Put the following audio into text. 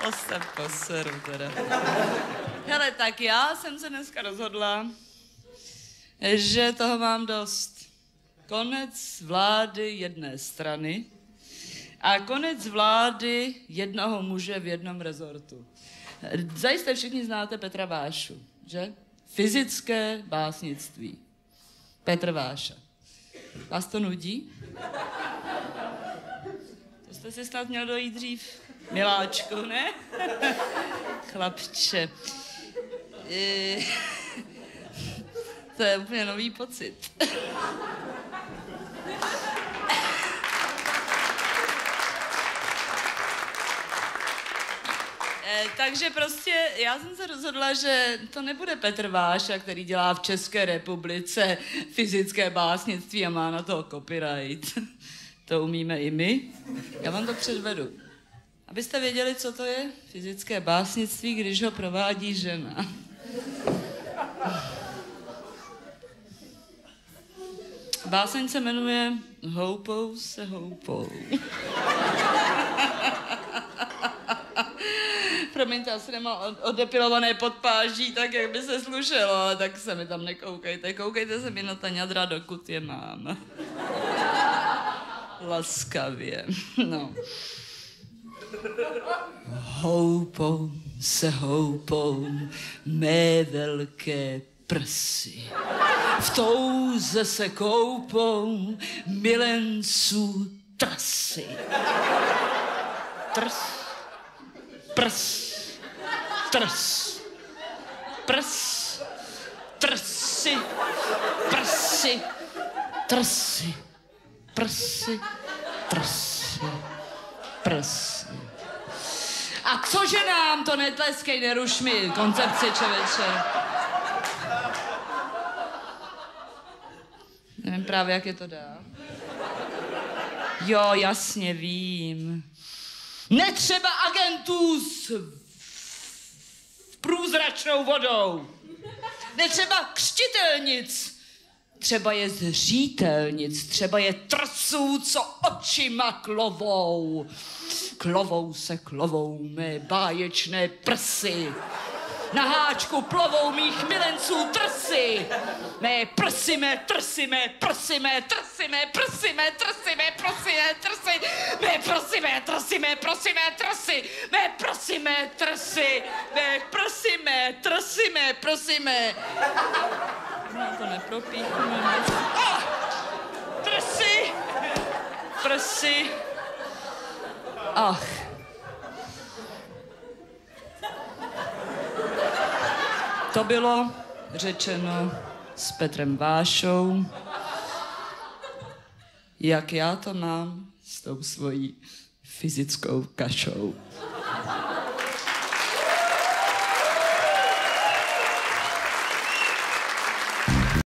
To se poseru teda. Hele, tak já jsem se dneska rozhodla, že toho mám dost. Konec vlády jedné strany a konec vlády jednoho muže v jednom rezortu. Zajisté všichni znáte Petra Vášu, že? Fyzické básnictví. Petr Váša. Vás to nudí? To jste si snad měl dojít dřív, miláčku, ne? Chlapče. To je úplně nový pocit. Takže prostě já jsem se rozhodla, že to nebude Petr Váša, který dělá v České republice fyzické básnictví a má na to copyright. To umíme i my. Já vám to předvedu. Abyste věděli, co to je fyzické básnictví, když ho provádí žena. Báseň se jmenuje Houpou se houpou. Promiňte, já si nemám odepilované podpáží, tak jak by se slušelo, ale tak se mi tam nekoukejte. Koukejte se mi na ta ňadra, dokud je mám. Laskavě, no. Houpou se houpou mé velké prsy. V touze se koupou milenců trsy. Trs, prs, trs, prs, trsy, prsy, trsy, prsy, trsy, prsy. A cože nám to netleskej, neruš mi koncepci, člověče. Nevím právě, jak je to dá. Jo, jasně, vím. Netřeba agentů s průzračnou vodou. Netřeba křtitelnic. Třeba je zřítelnic, třeba je trsů, co očima klovou. Klovou se klovou mé báječné prsy. Na háčku plovou mých milenců trsy. Mé prsy, mé trsy, mé prsy, mé trsy, mé prsy, mé trsy, mé prsy, mé trsy, mé prsy, mé trsy, mé prsy, mé trsy, mé prsy, mé trsy, mé prsy, mé trsy, mé prsy, mé... No to nepropíchnu. Trsy, prsy. Ach. To bylo řečeno s Petrem Vášou, jak já to mám s tou svojí fyzickou kašou.